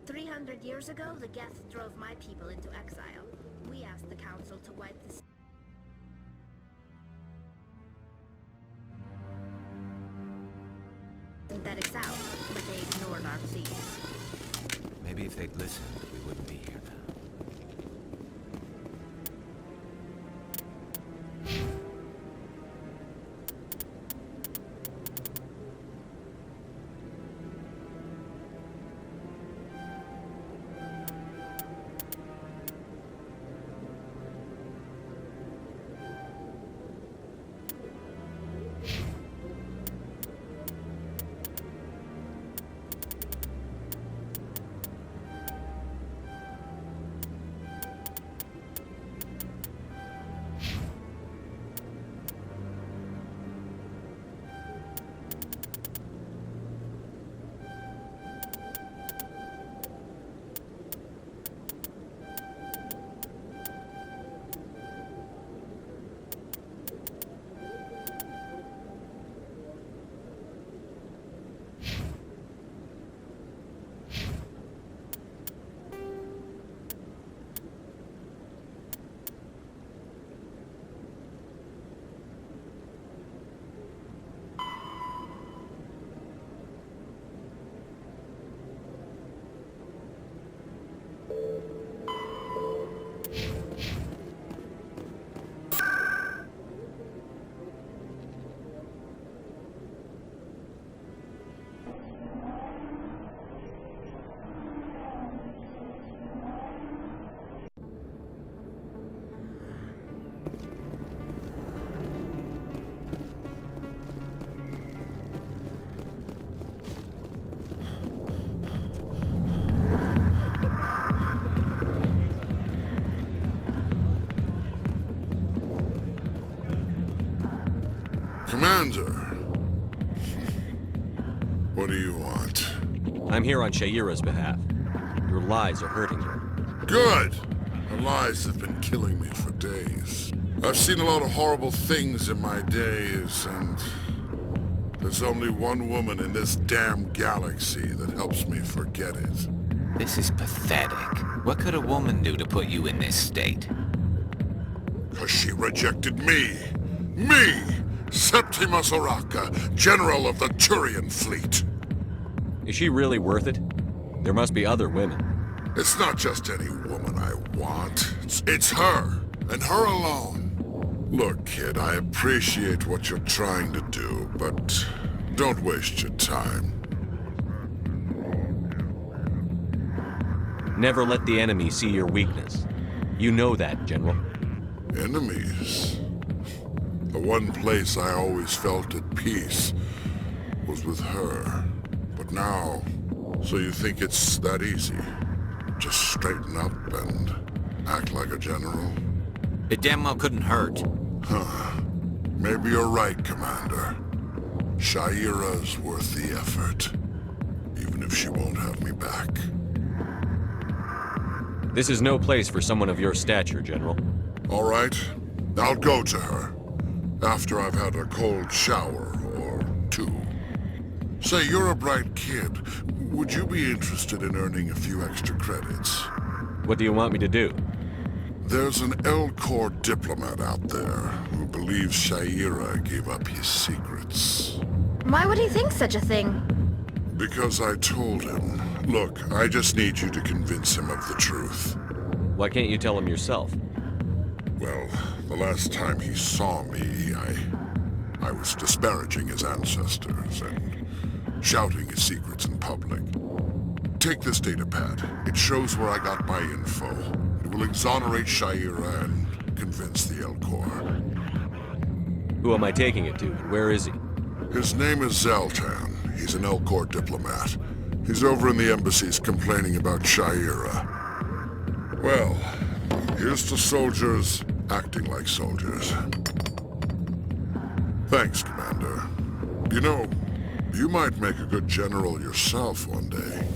300 years ago, the Geth drove my people into exile. We asked the Council to wipe the synthetics out, but they ignored our pleas. Maybe if they'd listened, we wouldn't be here now. Commander, what do you want? I'm here on Sha'ira's behalf. Your lies are hurting her. Good! The lies have been killing me for days. I've seen a lot of horrible things in my days, and there's only one woman in this damn galaxy that helps me forget it. This is pathetic. What could a woman do to put you in this state? 'Cause she rejected me! Me! Septimus Oraka, General of the Turian Fleet! Is she really worth it? There must be other women. It's not just any woman I want. It's her, and her alone. Look, kid, I appreciate what you're trying to do, but don't waste your time. Never let the enemy see your weakness. You know that, General. Enemies? The one place I always felt at peace was with her. But now, so you think it's that easy? Just straighten up and act like a general? It damn well couldn't hurt. Huh. Maybe you're right, Commander. Sha'ira's worth the effort, even if she won't have me back. This is no place for someone of your stature, General. All right, I'll go to her. After I've had a cold shower or two. Say, you're a bright kid. Would you be interested in earning a few extra credits? What do you want me to do? There's an L-Corps diplomat out there who believes Sha'ira gave up his secrets. Why would he think such a thing? Because I told him. Look, I just need you to convince him of the truth. Why can't you tell him yourself? Well, the last time he saw me, I was disparaging his ancestors and shouting his secrets in public. Take this data pad. It shows where I got my info. It will exonerate Sha'ira and convince the L-Corps. Who am I taking it to, and where is he? His name is Zaltan. He's an L-Corps diplomat. He's over in the embassies complaining about Sha'ira. Well, here's to soldiers acting like soldiers. Thanks, Commander. You know, you might make a good general yourself one day.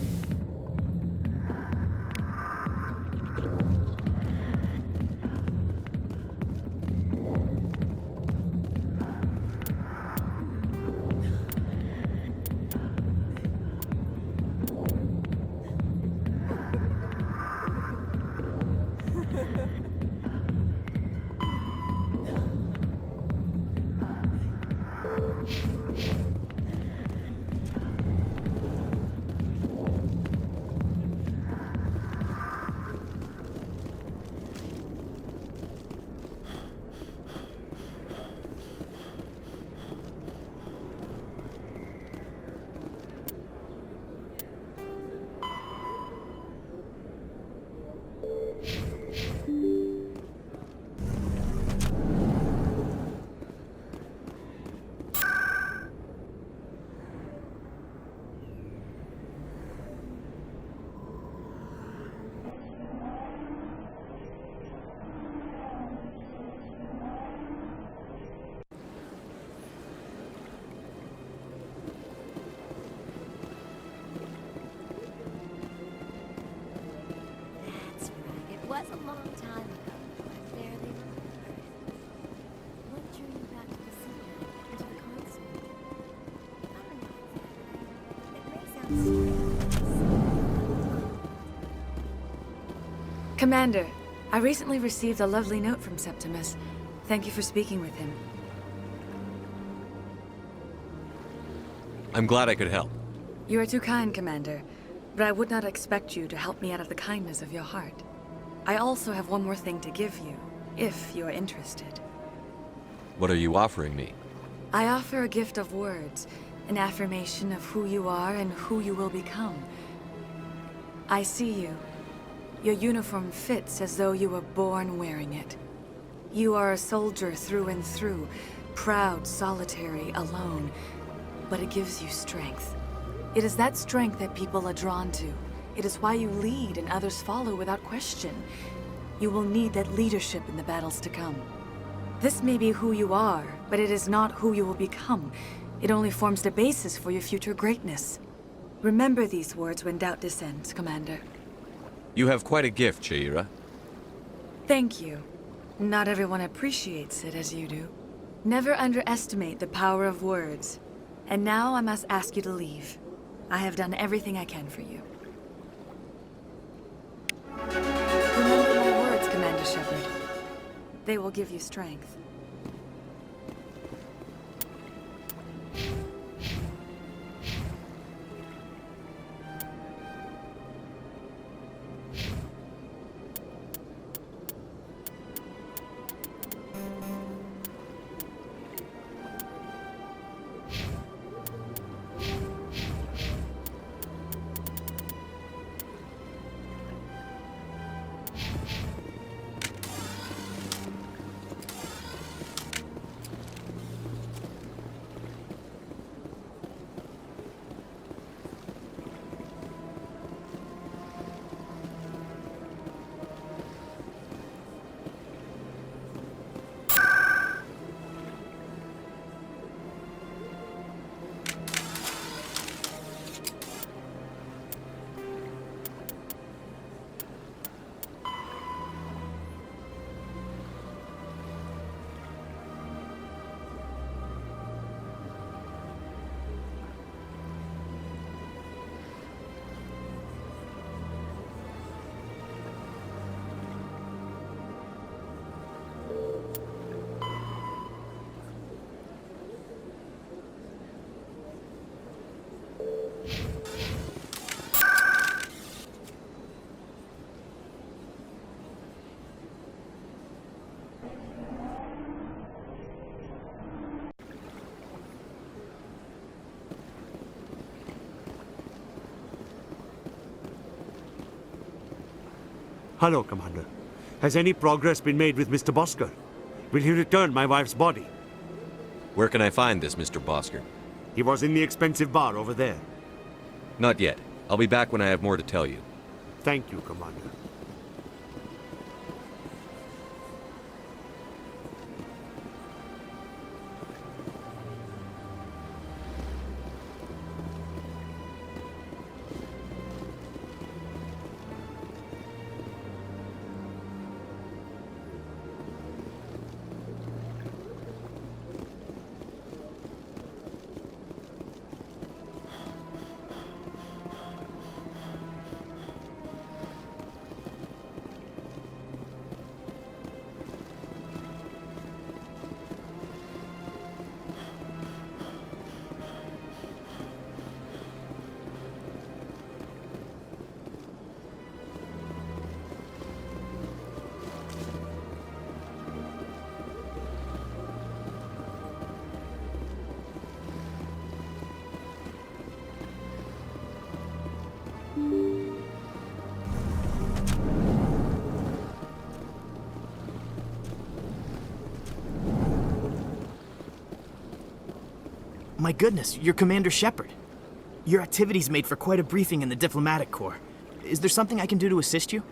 was a long time ago. I barely remember. What drew you back to the city and to the console? I don't know. It may sound strange. Commander, I recently received a lovely note from Septimus. Thank you for speaking with him. I'm glad I could help. You are too kind, Commander, but I would not expect you to help me out of the kindness of your heart. I also have one more thing to give you, if you are interested. What are you offering me? I offer a gift of words, an affirmation of who you are and who you will become. I see you. Your uniform fits as though you were born wearing it. You are a soldier through and through, proud, solitary, alone, but it gives you strength. It is that strength that people are drawn to. It is why you lead and others follow without question. You will need that leadership in the battles to come. This may be who you are, but it is not who you will become. It only forms the basis for your future greatness. Remember these words when doubt descends, Commander. You have quite a gift, Shaira. Thank you. Not everyone appreciates it as you do. Never underestimate the power of words. And now I must ask you to leave. I have done everything I can for you. Remember my words, Commander Shepard. They will give you strength. Hello, Commander. Has any progress been made with Mr. Bosker? Will he return my wife's body? Where can I find this Mr. Bosker? He was in the expensive bar over there. Not yet. I'll be back when I have more to tell you. Thank you, Commander. My goodness, you're Commander Shepard. Your activities made for quite a briefing in the Diplomatic Corps. Is there something I can do to assist you?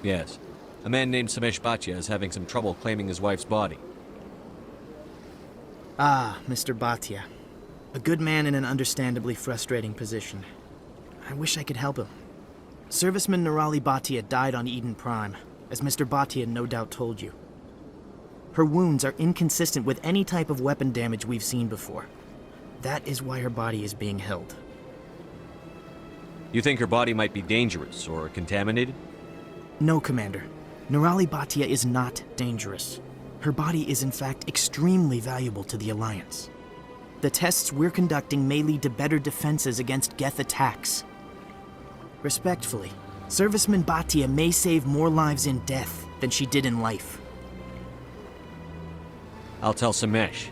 Yes. A man named Samesh Bhatia is having some trouble claiming his wife's body. Ah, Mr. Bhatia. A good man in an understandably frustrating position. I wish I could help him. Serviceman Nirali Bhatia died on Eden Prime, as Mr. Bhatia no doubt told you. Her wounds are inconsistent with any type of weapon damage we've seen before. That is why her body is being held. You think her body might be dangerous or contaminated? No, Commander. Nirali Bhatia is not dangerous. Her body is in fact extremely valuable to the Alliance. The tests we're conducting may lead to better defenses against Geth attacks. Respectfully, Serviceman Bhatia may save more lives in death than she did in life. I'll tell Samesh.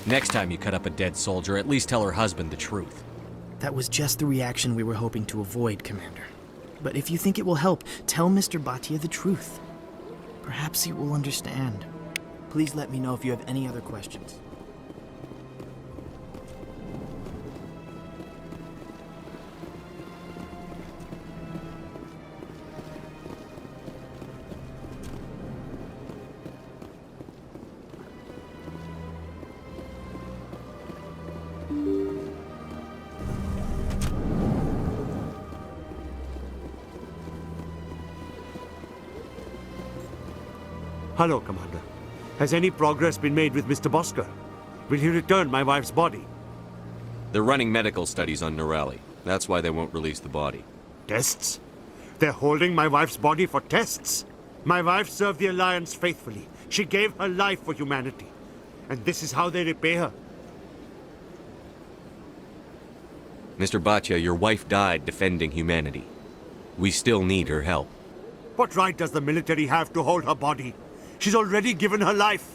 Next time you cut up a dead soldier, at least tell her husband the truth. That was just the reaction we were hoping to avoid, Commander. But if you think it will help, tell Mr. Bhatia the truth. Perhaps he will understand. Please let me know if you have any other questions. Hello, Commander. Has any progress been made with Mr. Bosker? Will he return my wife's body? They're running medical studies on Nirali. That's why they won't release the body. Tests? They're holding my wife's body for tests? My wife served the Alliance faithfully. She gave her life for humanity. And this is how they repay her. Mr. Bhatia, your wife died defending humanity. We still need her help. What right does the military have to hold her body? She's already given her life.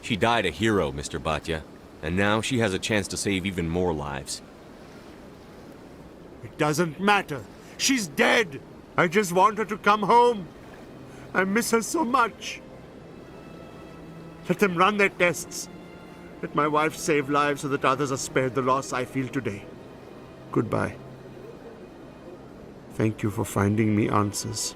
She died a hero, Mr. Bhatia. And now she has a chance to save even more lives. It doesn't matter. She's dead. I just want her to come home. I miss her so much. Let them run their tests. Let my wife save lives so that others are spared the loss I feel today. Goodbye. Thank you for finding me answers.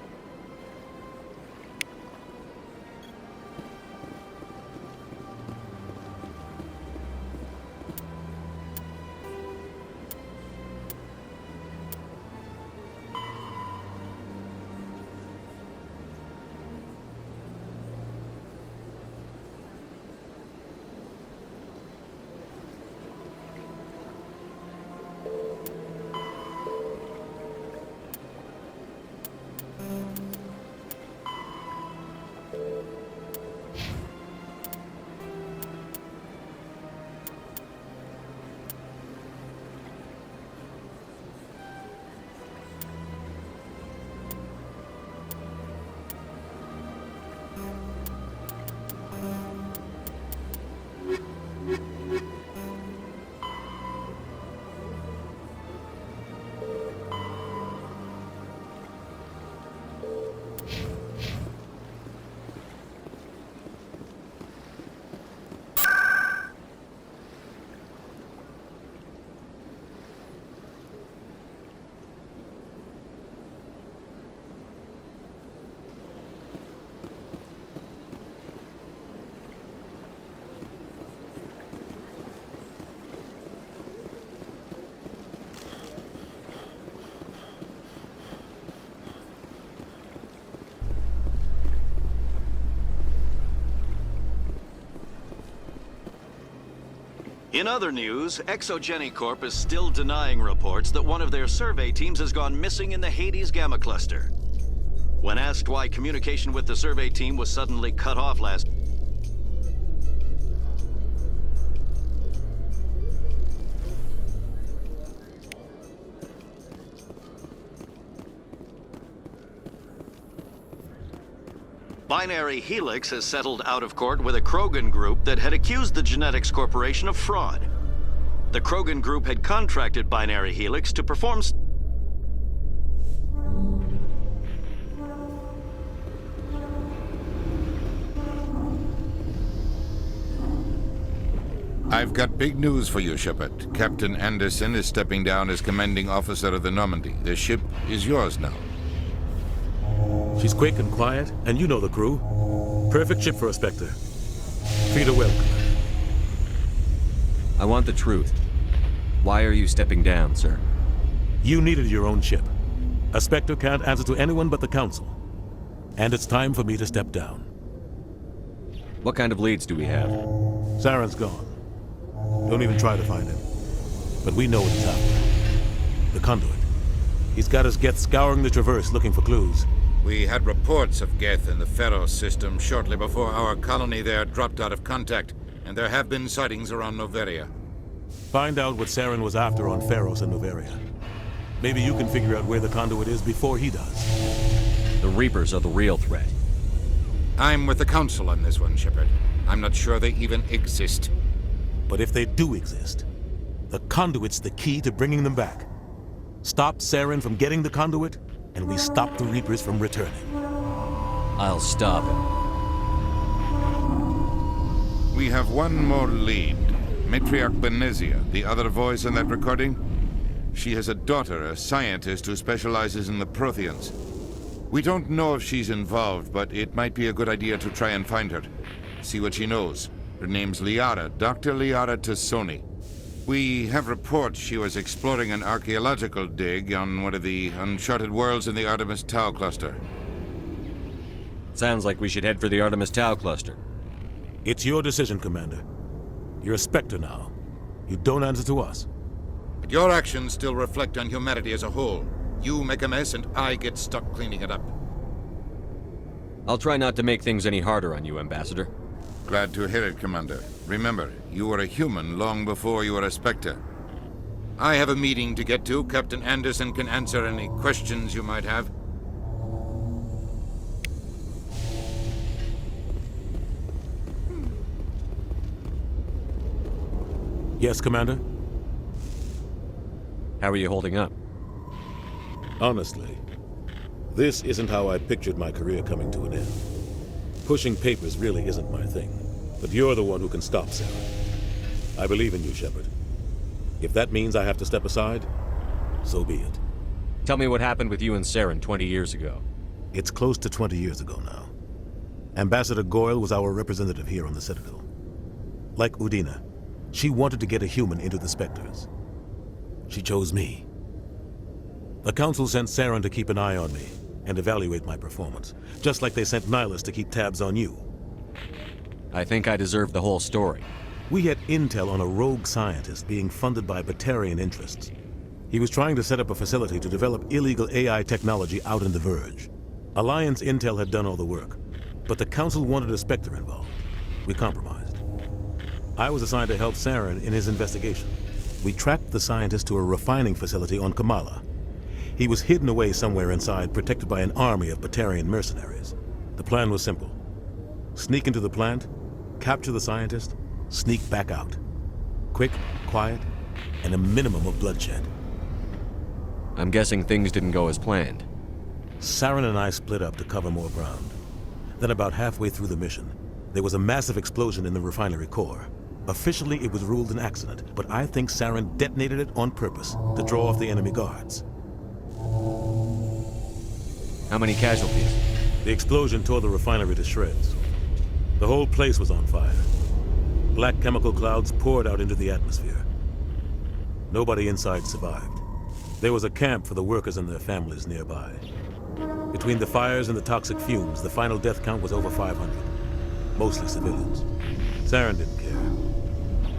In other news, Exogenicorp is still denying reports that one of their survey teams has gone missing in the Hades Gamma Cluster. When asked why communication with the survey team was suddenly cut off last... Binary Helix has settled out of court with a Krogan group that had accused the Genetics Corporation of fraud. The Krogan group had contracted Binary Helix to perform... I've got big news for you, Shepard. Captain Anderson is stepping down as commanding officer of the Normandy. The ship is yours now. She's quick and quiet, and you know the crew. Perfect ship for a Spectre. Treat her well. I want the truth. Why are you stepping down, sir? You needed your own ship. A Spectre can't answer to anyone but the Council. And it's time for me to step down. What kind of leads do we have? Saren's gone. Don't even try to find him. But we know what he's after. The Conduit. He's got his Geth scouring the Traverse looking for clues. We had reports of Geth in the Pharos system shortly before our colony there dropped out of contact, and there have been sightings around Noveria. Find out what Saren was after on Pharos and Noveria. Maybe you can figure out where the Conduit is before he does. The Reapers are the real threat. I'm with the Council on this one, Shepard. I'm not sure they even exist. But if they do exist, the Conduit's the key to bringing them back. Stop Saren from getting the Conduit, and we stop the Reapers from returning. I'll stop him. We have one more lead. Matriarch Benezia, the other voice in that recording. She has a daughter, a scientist who specializes in the Protheans. We don't know if she's involved, but it might be a good idea to try and find her. See what she knows. Her name's Liara, Dr. Liara Tassoni. We have reports she was exploring an archaeological dig on one of the uncharted worlds in the Artemis Tau cluster. Sounds like we should head for the Artemis Tau cluster. It's your decision, Commander. You're a Spectre now. You don't answer to us. But your actions still reflect on humanity as a whole. You make a mess and I get stuck cleaning it up. I'll try not to make things any harder on you, Ambassador. Glad to hear it, Commander. Remember, you were a human long before you were a Spectre. I have a meeting to get to. Captain Anderson can answer any questions you might have. Yes, Commander? How are you holding up? Honestly, this isn't how I pictured my career coming to an end. Pushing papers really isn't my thing, but you're the one who can stop Saren. I believe in you, Shepard. If that means I have to step aside, so be it. Tell me what happened with you and Saren 20 years ago. It's close to 20 years ago now. Ambassador Goyle was our representative here on the Citadel. Like Udina, she wanted to get a human into the Spectres. She chose me. The Council sent Saren to keep an eye on me and evaluate my performance, just like they sent Nihilus to keep tabs on you. I think I deserve the whole story. We had intel on a rogue scientist being funded by Batarian interests. He was trying to set up a facility to develop illegal AI technology out in the Verge. Alliance intel had done all the work, but the Council wanted a Spectre involved. We compromised. I was assigned to help Saren in his investigation. We tracked the scientist to a refining facility on Kamala. He was hidden away somewhere inside, protected by an army of Batarian mercenaries. The plan was simple. Sneak into the plant, capture the scientist, sneak back out. Quick, quiet, and a minimum of bloodshed. I'm guessing things didn't go as planned. Saren and I split up to cover more ground. Then about halfway through the mission, there was a massive explosion in the refinery core. Officially, it was ruled an accident, but I think Saren detonated it on purpose to draw off the enemy guards. How many casualties? The explosion tore the refinery to shreds. The whole place was on fire. Black chemical clouds poured out into the atmosphere. Nobody inside survived. There was a camp for the workers and their families nearby. Between the fires and the toxic fumes, the final death count was over 500. Mostly civilians. Saren didn't care.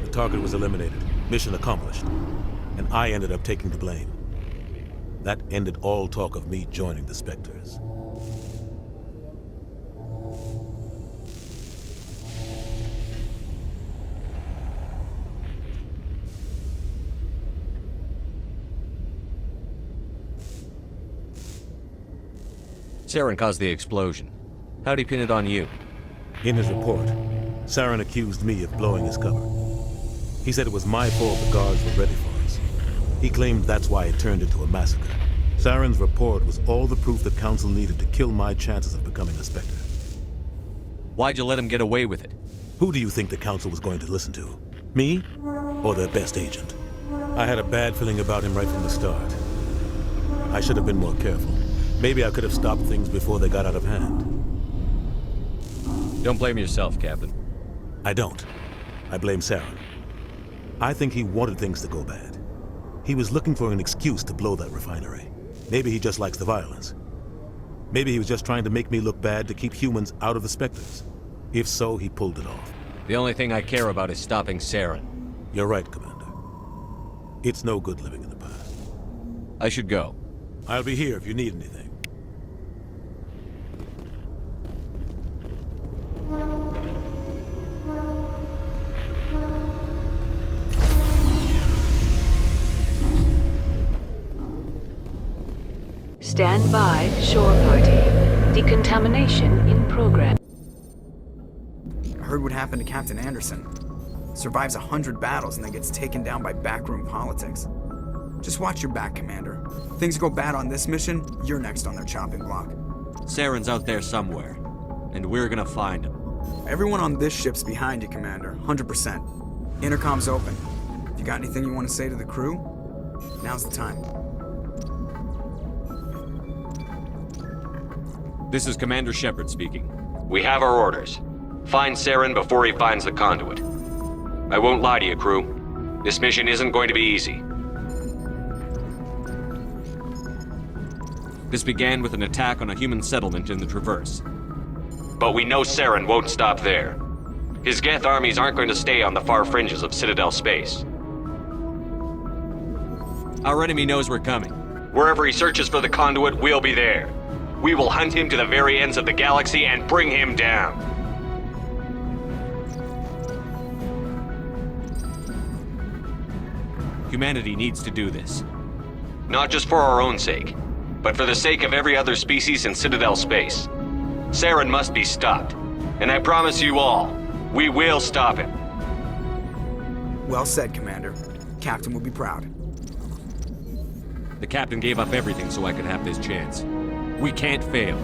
The target was eliminated, mission accomplished, and I ended up taking the blame. That ended all talk of me joining the Spectres. Saren caused the explosion. How'd he pin it on you? In his report, Saren accused me of blowing his cover. He said it was my fault the guards were ready for us. He claimed that's why it turned into a massacre. Saren's report was all the proof the Council needed to kill my chances of becoming a Spectre. Why'd you let him get away with it? Who do you think the Council was going to listen to? Me? Or their best agent? I had a bad feeling about him right from the start. I should have been more careful. Maybe I could have stopped things before they got out of hand. Don't blame yourself, Captain. I don't. I blame Saren. I think he wanted things to go bad. He was looking for an excuse to blow that refinery. Maybe he just likes the violence. Maybe he was just trying to make me look bad to keep humans out of the Spectres. If so, he pulled it off. The only thing I care about is stopping Saren. You're right, Commander. It's no good living in the past. I should go. I'll be here if you need anything. Stand by, shore party. Decontamination in progress. I heard what happened to Captain Anderson. Survives 100 battles and then gets taken down by backroom politics. Just watch your back, Commander. Things go bad on this mission, you're next on their chopping block. Saren's out there somewhere, and we're gonna find him. Everyone on this ship's behind you, Commander. 100%. Intercom's open. If you got anything you want to say to the crew, now's the time. This is Commander Shepard speaking. We have our orders. Find Saren before he finds the conduit. I won't lie to you, crew. This mission isn't going to be easy. This began with an attack on a human settlement in the Traverse. But we know Saren won't stop there. His Geth armies aren't going to stay on the far fringes of Citadel space. Our enemy knows we're coming. Wherever he searches for the conduit, we'll be there. We will hunt him to the very ends of the galaxy and bring him down. Humanity needs to do this. Not just for our own sake, but for the sake of every other species in Citadel space. Saren must be stopped. And I promise you all, we will stop him. Well said, Commander. Captain will be proud. The captain gave up everything so I could have this chance. We can't fail.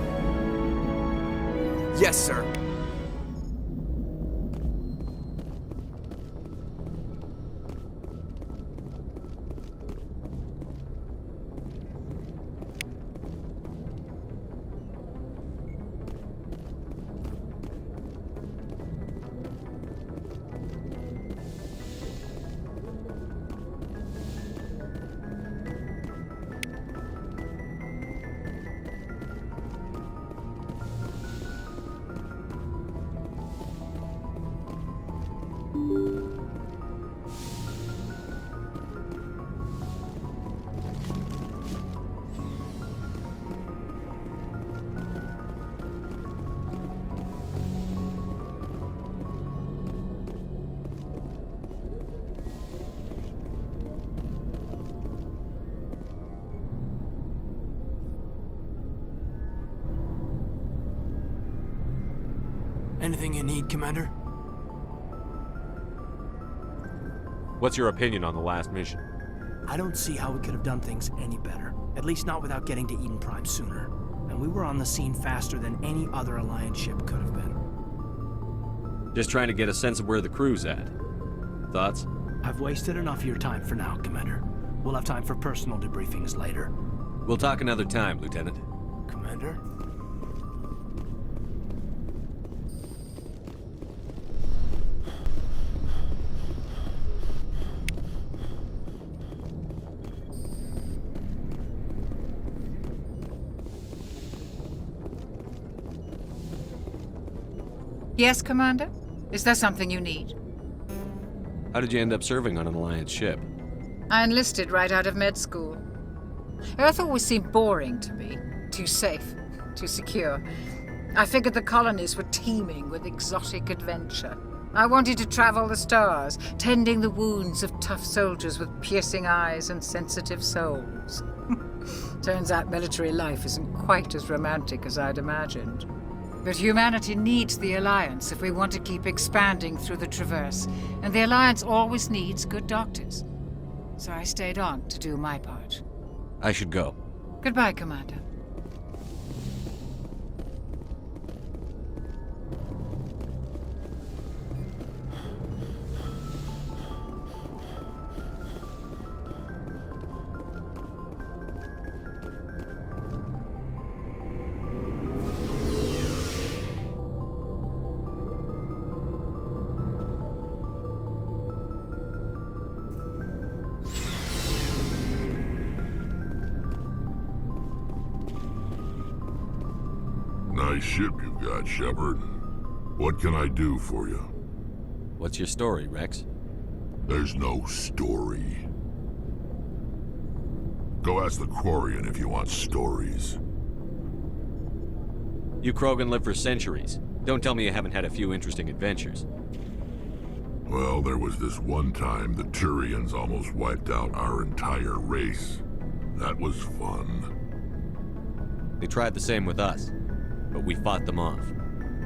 Yes, sir. Anything you need, Commander? What's your opinion on the last mission? I don't see how we could have done things any better. At least not without getting to Eden Prime sooner. And we were on the scene faster than any other Alliance ship could have been. Just trying to get a sense of where the crew's at. Thoughts? I've wasted enough of your time for now, Commander. We'll have time for personal debriefings later. We'll talk another time, Lieutenant. Commander? Yes, Commander? Is there something you need? How did you end up serving on an Alliance ship? I enlisted right out of med school. Earth always seemed boring to me. Too safe, too secure. I figured the colonies were teeming with exotic adventure. I wanted to travel the stars, tending the wounds of tough soldiers with piercing eyes and sensitive souls. Turns out military life isn't quite as romantic as I'd imagined. But humanity needs the Alliance if we want to keep expanding through the Traverse, and the Alliance always needs good doctors. So I stayed on to do my part. I should go. Goodbye, Commander. nice ship you've got, Shepard. What can I do for you? What's your story, Rex? There's no story. Go ask the Quarian if you want stories. You Krogan live for centuries. Don't tell me you haven't had a few interesting adventures. Well, there was this one time the Turians almost wiped out our entire race. That was fun. They tried the same with us, but we fought them off.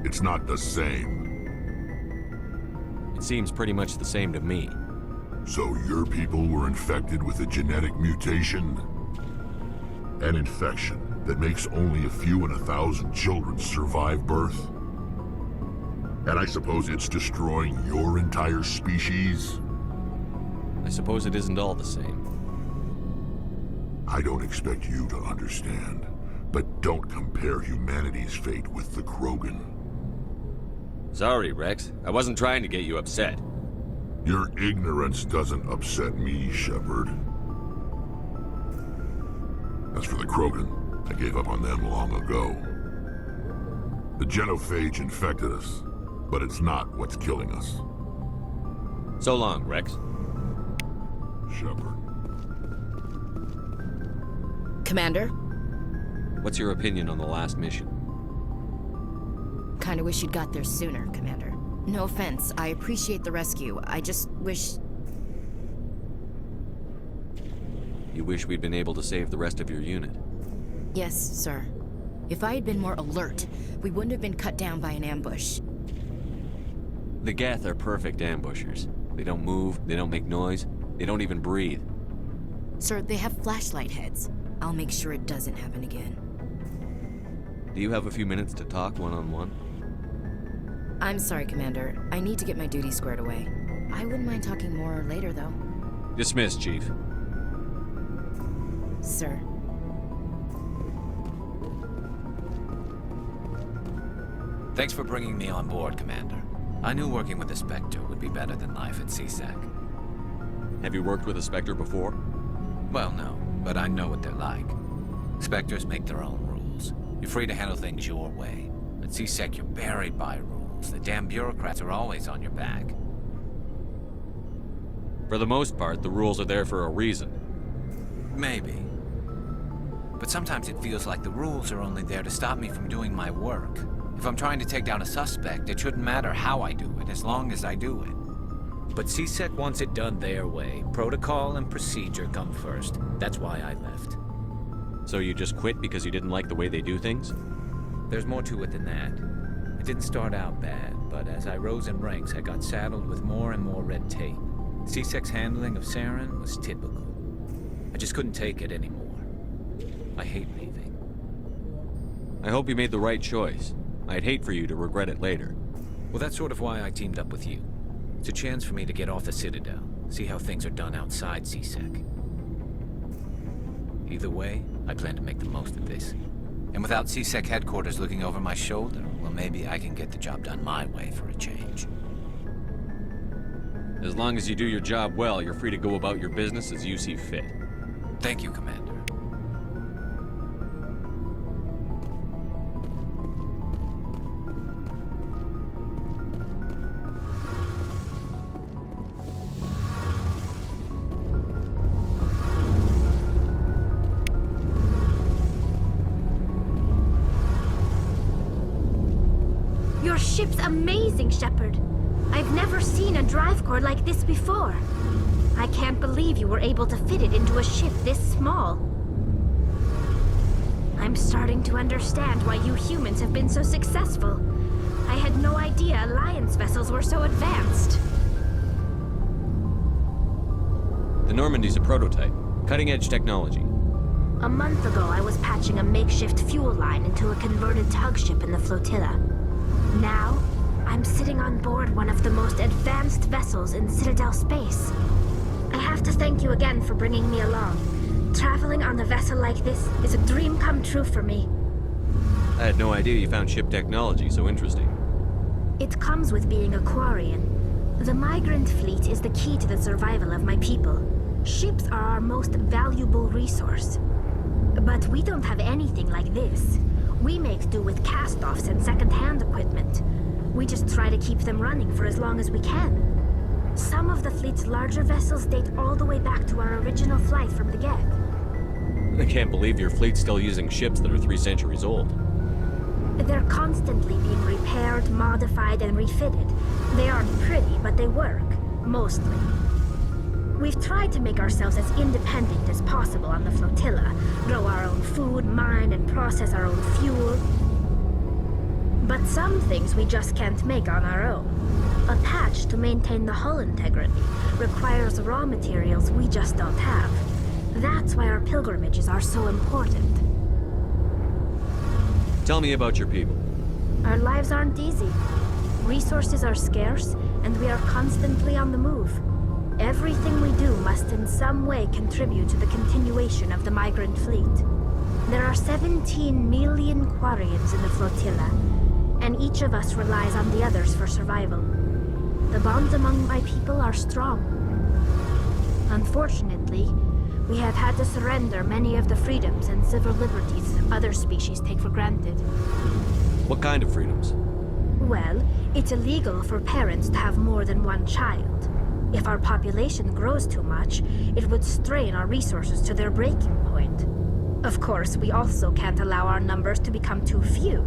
It's not the same. It seems pretty much the same to me. So your people were infected with a genetic mutation? An infection that makes only a few in 1,000 children survive birth? And I suppose it's destroying your entire species? I suppose it isn't all the same. I don't expect you to understand, but don't compare humanity's fate with the Krogan. Sorry, Rex. I wasn't trying to get you upset. Your ignorance doesn't upset me, Shepard. As for the Krogan, I gave up on them long ago. The genophage infected us, but it's not what's killing us. So long, Rex. Shepard. Commander? What's your opinion on the last mission? Kinda wish you'd got there sooner, Commander. No offense, I appreciate the rescue. I just wish... You wish we'd been able to save the rest of your unit? Yes, sir. If I had been more alert, we wouldn't have been cut down by an ambush. The Geth are perfect ambushers. They don't move, they don't make noise, they don't even breathe. Sir, they have flashlight heads. I'll make sure it doesn't happen again. Do you have a few minutes to talk one-on-one? I'm sorry, Commander. I need to get my duty squared away. I wouldn't mind talking more later, though. Dismissed, Chief. Sir. Thanks for bringing me on board, Commander. I knew working with a Spectre would be better than life at CSEC. Have you worked with a Spectre before? Well, no, but I know what they're like. Spectres make their own rules. You're free to handle things your way. At CSEC, you're buried by rules. The damn bureaucrats are always on your back. For the most part, the rules are there for a reason. Maybe. But sometimes it feels like the rules are only there to stop me from doing my work. If I'm trying to take down a suspect, it shouldn't matter how I do it, as long as I do it. But CSEC wants it done their way. Protocol and procedure come first. That's why I left. So you just quit because you didn't like the way they do things? There's more to it than that. It didn't start out bad, but as I rose in ranks, I got saddled with more and more red tape. CSEC's handling of Saren was typical. I just couldn't take it anymore. I hate leaving. I hope you made the right choice. I'd hate for you to regret it later. Well, that's sort of why I teamed up with you. It's a chance for me to get off the Citadel, see how things are done outside CSEC. Either way, I plan to make the most of this. And without CSEC headquarters looking over my shoulder, well, maybe I can get the job done my way for a change. As long as you do your job well, you're free to go about your business as you see fit. Thank you, Commander. Your ship's amazing, Shepard. I've never seen a drive core like this before. I can't believe you were able to fit it into a ship this small. I'm starting to understand why you humans have been so successful. I had no idea Alliance vessels were so advanced. The Normandy's a prototype. Cutting-edge technology. A month ago, I was patching a makeshift fuel line into a converted tug ship in the flotilla. Now, I'm sitting on board one of the most advanced vessels in Citadel space. I have to thank you again for bringing me along. Traveling on a vessel like this is a dream come true for me. I had no idea you found ship technology so interesting. It comes with being a Quarian. The migrant fleet is the key to the survival of my people. Ships are our most valuable resource. But we don't have anything like this. We make do with cast-offs and second-hand equipment. We just try to keep them running for as long as we can. Some of the fleet's larger vessels date all the way back to our original flight from the get. I can't believe your fleet's still using ships that are 3 centuries old. They're constantly being repaired, modified, and refitted. They aren't pretty, but they work. Mostly. We've tried to make ourselves as independent as possible on the flotilla, grow our own food, mine, and process our own fuel. But some things we just can't make on our own. A patch to maintain the hull integrity requires raw materials we just don't have. That's why our pilgrimages are so important. Tell me about your people. Our lives aren't easy. Resources are scarce, and we are constantly on the move. Everything we do must in some way contribute to the continuation of the migrant fleet. There are 17 million Quarians in the flotilla, and each of us relies on the others for survival. The bonds among my people are strong. Unfortunately, we have had to surrender many of the freedoms and civil liberties other species take for granted. What kind of freedoms? Well, it's illegal for parents to have more than one child. If our population grows too much, it would strain our resources to their breaking point. Of course, we also can't allow our numbers to become too few.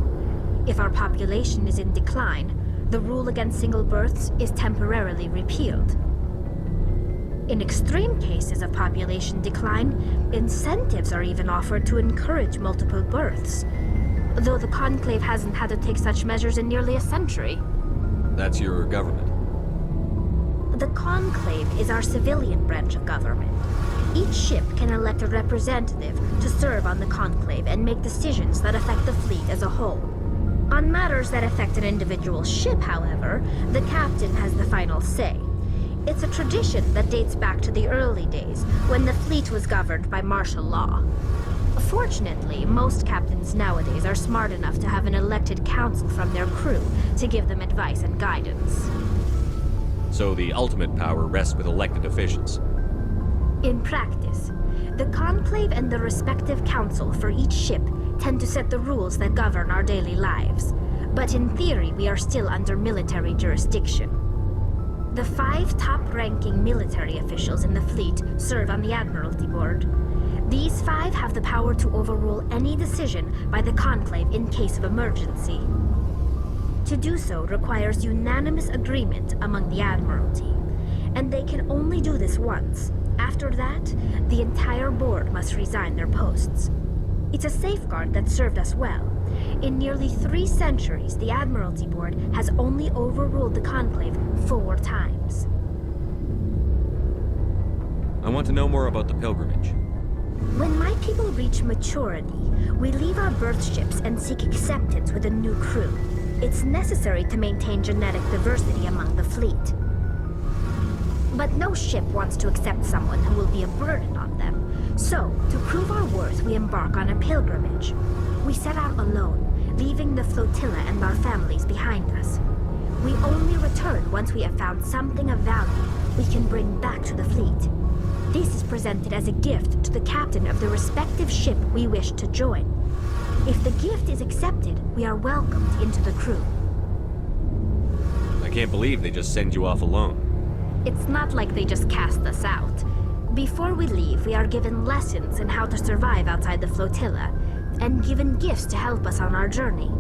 If our population is in decline, the rule against single births is temporarily repealed. In extreme cases of population decline, incentives are even offered to encourage multiple births, though the Conclave hasn't had to take such measures in nearly a century. That's your government. The Conclave is our civilian branch of government. Each ship can elect a representative to serve on the Conclave and make decisions that affect the fleet as a whole. On matters that affect an individual ship, however, the captain has the final say. It's a tradition that dates back to the early days, when the fleet was governed by martial law. Fortunately, most captains nowadays are smart enough to have an elected council from their crew to give them advice and guidance. So the ultimate power rests with elected officials. In practice, the Conclave and the respective council for each ship tend to set the rules that govern our daily lives. But in theory, we are still under military jurisdiction. The 5 top-ranking military officials in the fleet serve on the Admiralty Board. These 5 have the power to overrule any decision by the Conclave in case of emergency. To do so requires unanimous agreement among the Admiralty, and they can only do this once. After that, the entire board must resign their posts. It's a safeguard that served us well. In nearly 3 centuries, the Admiralty Board has only overruled the Conclave 4 times. I want to know more about the pilgrimage. When my people reach maturity, we leave our birth ships and seek acceptance with a new crew. It's necessary to maintain genetic diversity among the fleet. But no ship wants to accept someone who will be a burden on them. So, to prove our worth, we embark on a pilgrimage. We set out alone, leaving the flotilla and our families behind us. We only return once we have found something of value we can bring back to the fleet. This is presented as a gift to the captain of the respective ship we wish to join. If the gift is accepted, we are welcomed into the crew. I can't believe they just send you off alone. It's not like they just cast us out. Before we leave, we are given lessons in how to survive outside the flotilla, and given gifts to help us on our journey.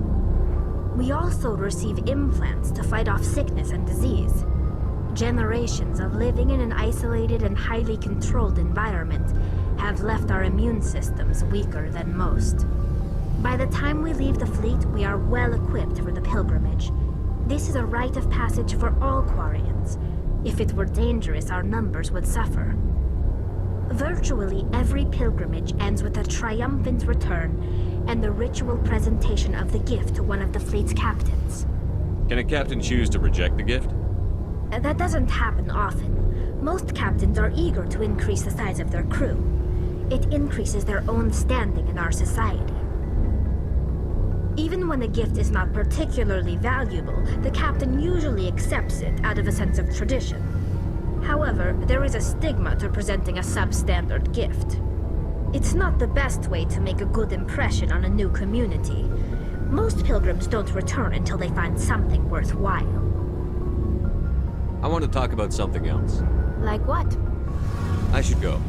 We also receive implants to fight off sickness and disease. Generations of living in an isolated and highly controlled environment have left our immune systems weaker than most. By the time we leave the fleet, we are well equipped for the pilgrimage. This is a rite of passage for all Quarians. If it were dangerous, our numbers would suffer. Virtually every pilgrimage ends with a triumphant return and the ritual presentation of the gift to one of the fleet's captains. Can a captain choose to reject the gift? That doesn't happen often. Most captains are eager to increase the size of their crew. It increases their own standing in our society. Even when the gift is not particularly valuable, the captain usually accepts it out of a sense of tradition. However, there is a stigma to presenting a substandard gift. It's not the best way to make a good impression on a new community. Most pilgrims don't return until they find something worthwhile. I want to talk about something else. Like what? I should go.